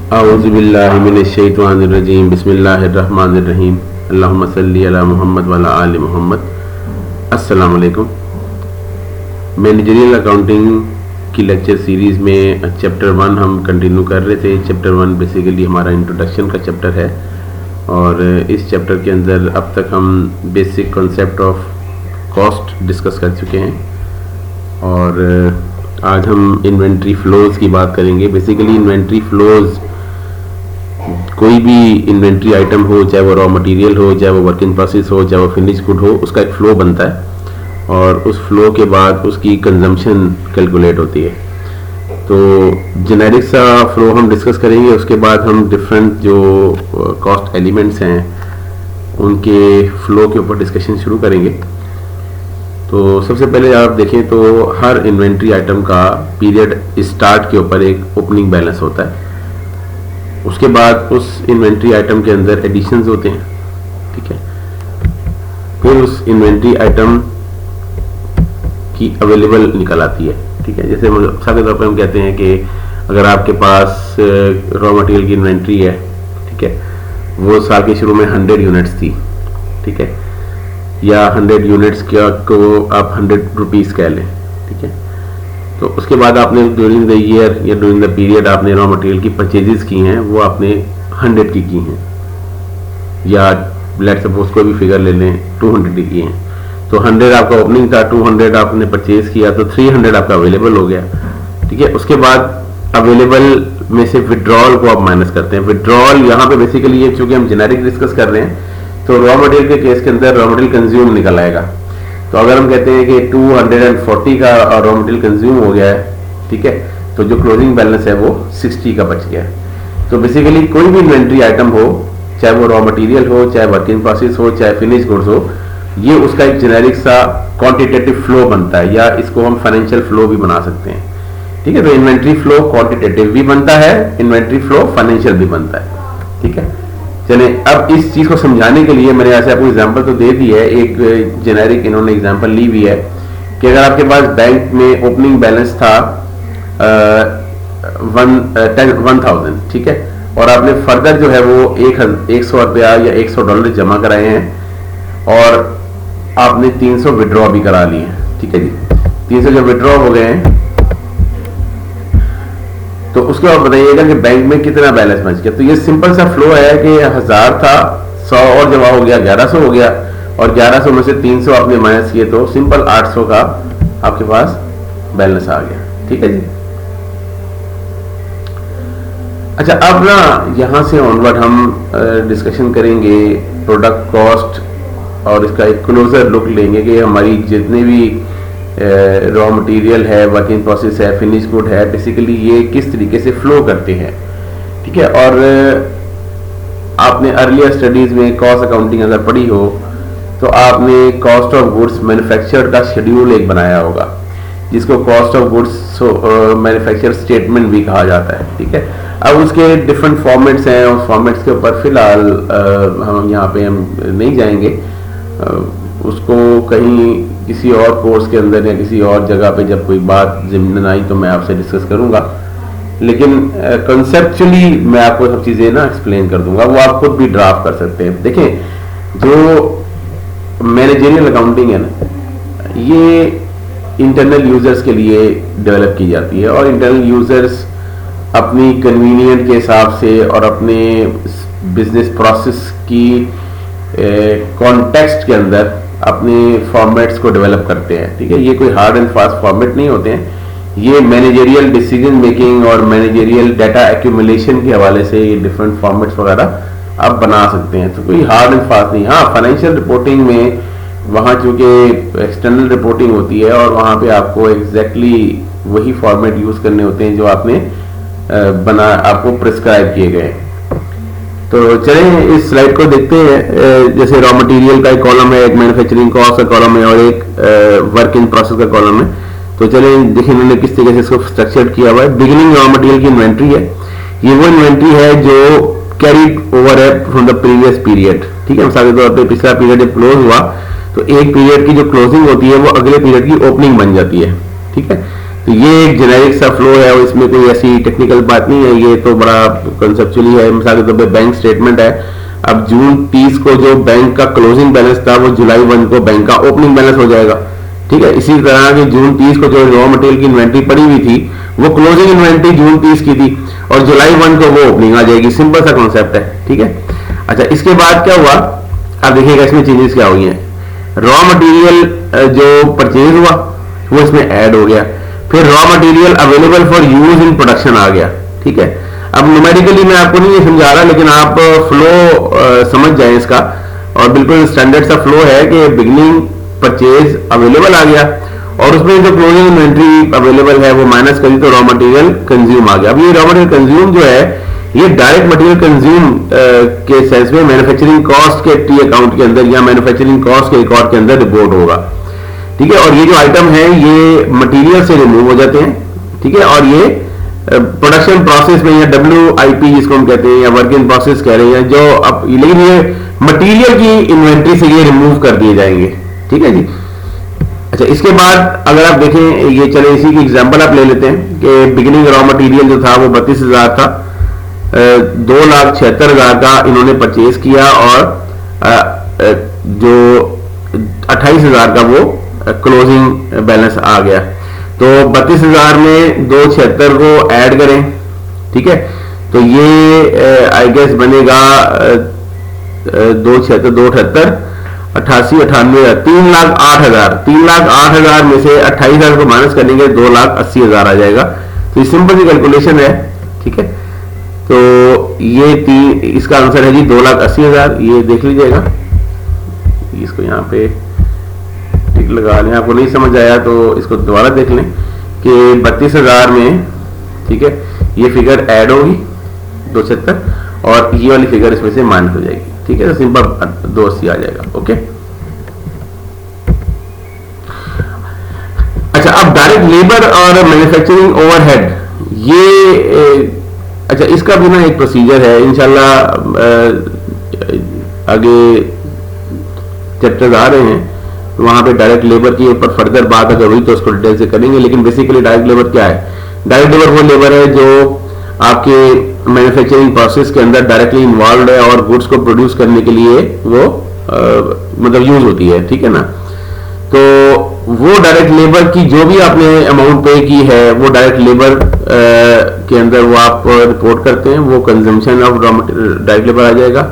औज़ुबिल्लाहि मिनश्शैतानिर्रजीम बिस्मिल्लाहिर्रहमानिर्रहीम अल्लाहुम्मा सल्ली अला मुहम्मद व अला आलि मुहम्मद। अस्सलाम वालेकुम। मैनेजरियल अकाउंटिंग की लेक्चर सीरीज़ में चैप्टर 1 हम कंटिन्यू कर रहे थे। चैप्टर 1 बेसिकली हमारा इंट्रोडक्शन का चैप्टर है और इस चैप्टर के अंदर अब तक हम basic concept of cost discuss कर चुके हैं और आज हम इन्वेंट्री फ्लोज़ की बात करेंगे। बेसिकली इन्वेंट्री फ्लोज़, कोई भी इन्वेंट्री आइटम हो, चाहे वो रॉ मटेरियल हो, चाहे वो वर्क इन प्रोसेस हो, चाहे वो फिनिश गुड हो, उसका एक फ़्लो बनता है और उस फ्लो के बाद उसकी कंजम्पशन कैलकुलेट होती है। तो जेनेरिक सा फ्लो हम डिस्कस करेंगे, उसके बाद हम डिफरेंट जो कॉस्ट एलिमेंट्स हैं उनके फ़्लो के ऊपर डिस्कशन शुरू करेंगे। तो सबसे पहले आप देखें तो हर इन्वेंट्री आइटम का पीरियड स्टार्ट के ऊपर एक ओपनिंग बैलेंस होता है। उसके बाद उस इन्वेंट्री आइटम के अंदर एडिशंस होते हैं, ठीक है। फिर उस इन्वेंट्री आइटम की अवेलेबल निकल आती है, ठीक है। जैसे मिसाल के तौर पर हम कहते हैं कि अगर आपके पास रॉ मटेरियल की इन्वेंट्री है, ठीक है, वो साल के शुरू में 100 यूनिट्स थी, ठीक है, या 100 यूनिट्स को आप 100 रुपीज़ कह लें, ठीक है। तो उसके बाद आपने ड्यूरिंग द ईयर या ड्यूरिंग द पीरियड आपने रॉ मटेरियल की परचेजेस की हैं, वो आपने 100 की हैं, या लेट्स सपोज कोई भी फिगर ले लें 200 की हैं। तो 100 आपका ओपनिंग था, 200 आपने परचेज किया, तो 300 आपका अवेलेबल हो गया, ठीक है। उसके बाद अवेलेबल में से विड्रॉल को आप माइनस करते हैं। विड्रॉल यहाँ पे बेसिकली ये, चूंकि हम जेनेरिक डिस्कस कर रहे हैं, तो रॉ मटेरियल के केस के अंदर रॉ मटेरियल कंज्यूम निकल आएगा। तो अगर हम कहते हैं कि 240 का रॉ मटेरियल कंज्यूम हो गया है, ठीक है, तो जो क्लोजिंग बैलेंस है वो 60 का बच गया है। तो बेसिकली कोई भी इन्वेंट्री आइटम हो, चाहे वो रॉ मटेरियल हो, चाहे वर्क इन प्रोसेस हो, चाहे फिनिश गुड्स हो, ये उसका एक जेनेरिक सा क्वांटिटेटिव फ्लो बनता है, या इसको हम फाइनेंशियल फ्लो भी बना सकते हैं, ठीक है। तो इन्वेंट्री फ्लो क्वांटिटेटिव भी बनता है, इन्वेंट्री फ्लो फाइनेंशियल भी बनता है, ठीक है। चले, अब इस चीज को समझाने के लिए मैंने ऐसे आपको एग्जांपल तो दे दी है, एक जेनेरिक इन्होंने एग्जांपल ली हुई है कि अगर आपके पास बैंक में ओपनिंग बैलेंस था 1000, ठीक है, और आपने फर्दर जो है वो 100 रुपया या $100 जमा कराए हैं और आपने 300 विड्रॉ भी करा लिए हैं, ठीक है जी। 300 जब विड्रॉ हो गए हैं तो उसके बाद बताइएगा कि बैंक में कितना बैलेंस बच गया। तो ये सिंपल सा फ्लो है कि 1000 था, 100 और जमा हो गया, 1100 हो गया, और 1100 में से 300 आपने माइनस किए तो सिंपल 800 का आपके पास बैलेंस आ गया, ठीक है जी। अच्छा, अब ना यहां से ऑनवर्ड हम डिस्कशन करेंगे प्रोडक्ट कॉस्ट और इसका एक क्लोजर लुक लेंगे कि हमारी जितने भी रॉ मटेरियल है, वर्क इन प्रोसेस है, फिनिश गुड है, बेसिकली ये किस तरीके से फ्लो करते हैं, ठीक है। और आपने अर्लियर स्टडीज में कॉस्ट अकाउंटिंग अगर पढ़ी हो तो आपने कॉस्ट ऑफ गुड्स मैन्युफैक्चर्ड का शेड्यूल एक बनाया होगा, जिसको cost of goods manufacture statement भी कहा जाता है, ठीक है। अब उसके डिफरेंट फॉर्मेट्स हैं, उस फॉर्मेट्स के ऊपर फिलहाल हम यहाँ पे हम नहीं जाएंगे, उसको कहीं किसी और कोर्स के अंदर या किसी और जगह पे जब कोई बात ज़िम्मन आई तो मैं आपसे डिस्कस करूंगा, लेकिन कंसेप्चुअली मैं आपको सब चीज़ें ना एक्सप्लेन कर दूंगा, वो आप खुद भी ड्राफ्ट कर सकते हैं। देखें, जो मैनेजरियल अकाउंटिंग है ना, ये इंटरनल यूजर्स के लिए डेवलप की जाती है और इंटरनल यूजर्स अपनी कन्वीनियंट के हिसाब से और अपने बिजनेस प्रोसेस की कॉन्टेक्स्ट के अंदर अपने फॉर्मेट्स को डेवलप करते हैं, ठीक है। ये कोई हार्ड एंड फास्ट फॉर्मेट नहीं होते हैं, ये मैनेजरियल डिसीजन मेकिंग और मैनेजरियल डाटा एक्यूमुलेशन के हवाले से ये डिफरेंट फॉर्मेट्स वगैरह आप बना सकते हैं। तो कोई हार्ड एंड फास्ट नहीं। हाँ, फाइनेंशियल रिपोर्टिंग में वहाँ चूँकि एक्सटर्नल रिपोर्टिंग होती है और वहाँ पे आपको एग्जैक्टली वही फॉर्मेट यूज़ करने होते हैं जो आपने आपको प्रिस्क्राइब किए गए। तो चलें इस स्लाइड को देखते हैं। जैसे रॉ मटेरियल का एक कॉलम है, एक मैन्युफैक्चरिंग कॉस्ट का कॉलम है और एक वर्क इन प्रोसेस का कॉलम है। तो चलें देखिए इन्होंने किस तरीके से इसको स्ट्रक्चर किया हुआ है। बिगिनिंग रॉ मटेरियल की इन्वेंट्री है, ये वो इन्वेंट्री है जो कैरीड ओवर है फ्रॉम द प्रीवियस पीरियड, ठीक है। मिसाल के तौर पर पिछला पीरियड जब क्लोज हुआ तो एक पीरियड की जो क्लोजिंग होती है वो अगले पीरियड की ओपनिंग बन जाती है, ठीक है। तो ये एक जेनेरिक सा फ्लो है और इसमें कोई ऐसी टेक्निकल बात नहीं है, ये तो बड़ा कंसेप्चुअली है। मिसाल के तौर पे बैंक स्टेटमेंट है, अब जून 30 को जो बैंक का क्लोजिंग बैलेंस था वो जुलाई 1 को बैंक का ओपनिंग बैलेंस हो जाएगा, ठीक है। इसी तरह कि जून 30 को जो रॉ मटेरियल की इन्वेंट्री पड़ी हुई थी वो क्लोजिंग इन्वेंट्री जून 30 की थी और जुलाई 1 को वो ओपनिंग आ जाएगी। सिंपल सा कॉन्सेप्ट है, ठीक है। अच्छा, इसके बाद क्या हुआ, अब देखिएगा इसमें चेंजेस क्या हुई हैं। रॉ मटेरियल जो परचेज हुआ वो इसमें ऐड हो गया, फिर raw material available for use in production आ गया, ठीक है। अब न्यूमेरिकली मैं आपको नहीं ये समझा रहा, लेकिन आप फ्लो समझ जाएं इसका, और बिल्कुल स्टैंडर्ड सा फ्लो है कि बिगनिंग परचेज अवेलेबल आ गया और उसमें जो क्लोजिंग इन्वेंट्री अवेलेबल है वो माइनस करी तो रॉ मटेरियल कंज्यूम आ गया। अब ये रॉ मटेरियल कंज्यूम जो है ये डायरेक्ट मटेरियल कंज्यूम के सेंस में मैन्युफैक्चरिंग कॉस्ट के टी अकाउंट के अंदर या मैन्युफैक्चरिंग कॉस्ट के रिकॉर्ड के अंदर रिपोर्ट होगा, ठीक है। और ये जो आइटम है ये मटेरियल से रिमूव हो जाते हैं, ठीक है। और ये प्रोडक्शन प्रोसेस में या WIP जिसको हम कहते हैं या वर्क इन प्रोसेस कह रहे हैं जो अब, लेकिन ये मटेरियल की इन्वेंट्री से ये रिमूव कर दिए जाएंगे, ठीक है जी। अच्छा, इसके बाद अगर आप देखें, ये चले इसी की एग्जांपल आप ले लेते हैं कि बिगिनिंग रॉ मटेरियल जो था वो 32,000 था, 2,76,000 का इन्होंने परचेज किया और जो 28,000 का वो क्लोजिंग बैलेंस आ गया। तो 32,000 में 276 को ऐड करें, ठीक है। तो ये आई गेस बनेगा 276 278 88 98 3,08,000। 3,08,000 में से 28,000 को माइनस करेंगे 2,80,000 आ जाएगा। तो सिंपल सी कैलकुलेशन है, ठीक है। तो ये इसका आंसर है जी 2,80,000। ये देख लीजिएगा, इसको यहाँ पे टिक लगा लें। आपको नहीं समझ आया तो इसको दोबारा देख लें कि 32,000 में, ठीक है, ये फिगर ऐड होगी 276 और ये वाली फिगर इसमें से माइनस हो जाएगी, ठीक है। तो सिंपल 280 आ जाएगा, ओके। अच्छा, अब डायरेक्ट लेबर और मैन्युफैक्चरिंग ओवरहेड, ये अच्छा इसका भी ना एक प्रोसीजर है। इंशाल्लाह आगे चैप्टर्स आ रहे हैं वहां पे डायरेक्ट लेबर के ऊपर फर्दर बात अगर हुई तो उसको डिटेल से करेंगे। लेकिन बेसिकली डायरेक्ट लेबर क्या है? डायरेक्ट लेबर वो लेबर है जो आपके मैन्युफैक्चरिंग प्रोसेस के अंदर डायरेक्टली इन्वॉल्व है और गुड्स को प्रोड्यूस करने के लिए वो मतलब यूज होती है, ठीक है ना। तो वो डायरेक्ट लेबर की जो भी आपने अमाउंट पे की है वो डायरेक्ट लेबर के अंदर वो आप रिपोर्ट करते हैं, वो कंजम्पशन ऑफ डायरेक्ट लेबर आ जाएगा।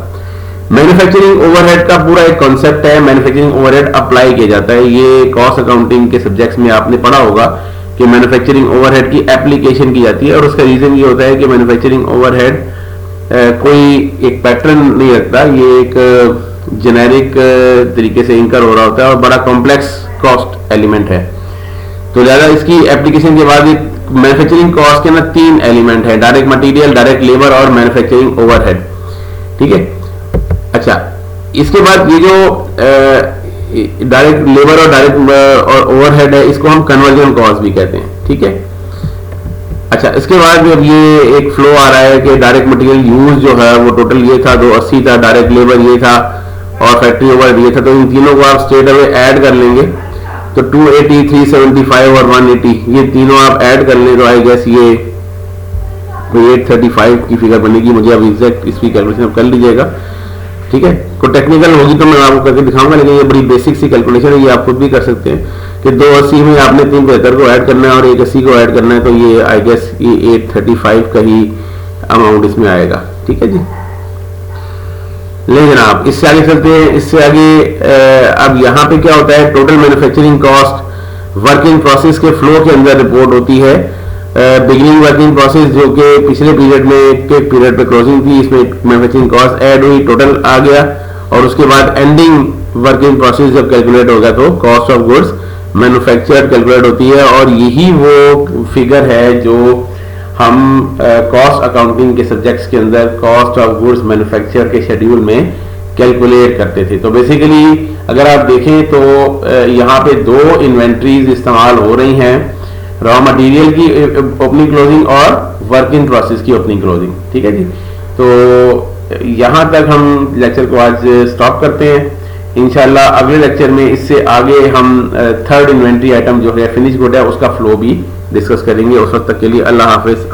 मैन्युफैक्चरिंग ओवरहेड का पूरा एक कॉन्सेप्ट है, मैन्युफैक्चरिंग ओवरहेड अप्लाई किया जाता है। ये कॉस्ट अकाउंटिंग के सब्जेक्ट्स में आपने पढ़ा होगा कि मैन्युफैक्चरिंग ओवरहेड की एप्लीकेशन की जाती है और उसका रीजन ये होता है कि मैन्युफैक्चरिंग ओवरहेड कोई एक पैटर्न नहीं रखता, ये एक जेनेरिक तरीके से इंकर हो रहा होता है और बड़ा कॉम्प्लेक्स कॉस्ट एलिमेंट है। तो ज्यादा इसकी एप्लीकेशन के बाद मैन्युफैक्चरिंग कॉस्ट के ना 3 एलिमेंट है, डायरेक्ट मटेरियल, डायरेक्ट लेबर और मैन्युफैक्चरिंग ओवरहेड, ठीक है। अच्छा, इसके बाद ये जो डायरेक्ट लेबर और डायरेक्ट और ओवरहेड है इसको हम कन्वर्जन कॉस्ट भी कहते हैं, ठीक है। अच्छा, इसके बाद अब ये एक फ्लो आ रहा है कि डायरेक्ट मटेरियल यूज जो है वो टोटल ये था 280 था, डायरेक्ट लेबर ये था और फैक्ट्री ओवरहेड ये था। तो इन तीनों को आप स्ट्रेट अवे ऐड कर लेंगे तो 280, 375 और 180 ये तीनों आप ऐड कर लें तो आई गेस ये 835 की फिगर बनेगी। मुझे अब एग्जैक्ट इसकी कैलकुलेशन आप कर लीजिएगा, ठीक है। कोई टेक्निकल होगी तो मैं आपको करके दिखाऊंगा, लेकिन ये बड़ी बेसिक सी कैलकुलेशन है, ये आप खुद भी कर सकते हैं कि 280 में आपने 375 को ऐड करना है और 180 को ऐड करना है। तो ये आई गेस ये 835 का ही अमाउंट इसमें आएगा, ठीक है जी। ले जनाब, इससे आगे चलते हैं। इससे आगे अब यहाँ पे क्या होता है, total manufacturing cost working process के फ्लो के अंदर रिपोर्ट होती है। बिगिनिंग वर्किंग प्रोसेस जो कि पिछले पीरियड में के पीरियड पे क्लोजिंग थी, इसमें मैन्युफैक्चरिंग कॉस्ट ऐड हुई, टोटल आ गया। और उसके बाद एंडिंग वर्किंग प्रोसेस जब कैलकुलेट होगा तो cost of goods manufacture calculate होती है और यही वो फिगर है जो हम कॉस्ट अकाउंटिंग के सब्जेक्ट्स के अंदर कॉस्ट ऑफ गुड्स मैन्युफैक्चर के शेड्यूल में कैलकुलेट करते थे। तो बेसिकली अगर आप देखें तो यहाँ पे 2 इन्वेंट्रीज इस्तेमाल हो रही हैं, रॉ मटेरियल की ओपनिंग क्लोजिंग और वर्क इन प्रोसेस की ओपनिंग क्लोजिंग, ठीक है जी। तो यहाँ तक हम लेक्चर को आज स्टॉप करते हैं। इंशाल्लाह अगले लेक्चर में इससे आगे हम थर्ड इन्वेंट्री आइटम जो है फिनिश गुड है उसका फ्लो भी डिस्कस करेंगे। उस वक्त तक के लिए अल्लाह हाफिज़।